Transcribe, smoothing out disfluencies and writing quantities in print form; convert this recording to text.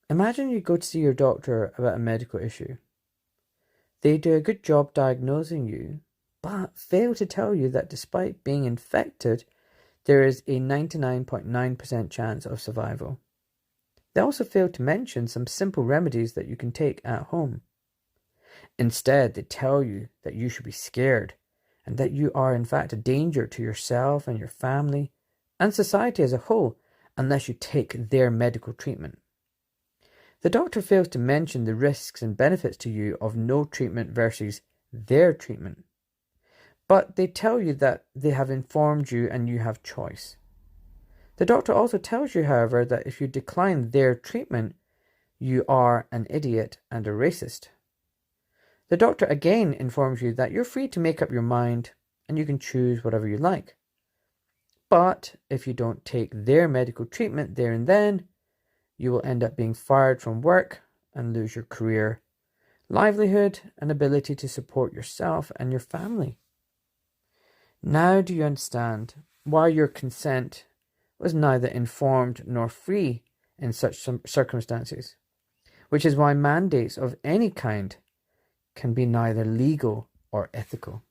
Imagine you go to see your doctor about a medical issue. They do a good job diagnosing you, but fail to tell you that despite being infected, there is a 99.9% chance of survival. They also fail to mention some simple remedies that you can take at home. Instead, they tell you that you should be scared and that you are in fact a danger to yourself and your family and society as a whole unless you take their medical treatment. The doctor fails to mention the risks and benefits to you of no treatment versus their treatment. But they tell you that they have informed you and you have choice. The doctor also tells you, however, that if you decline their treatment, you are an idiot and a racist. The doctor again informs you that you're free to make up your mind and you can choose whatever you like. But if you don't take their medical treatment there and then, you will end up being fired from work and lose your career, livelihood, and ability to support yourself and your family. Now do you understand why your consent was neither informed nor free in such circumstances, which is why mandates of any kind can be neither legal or ethical.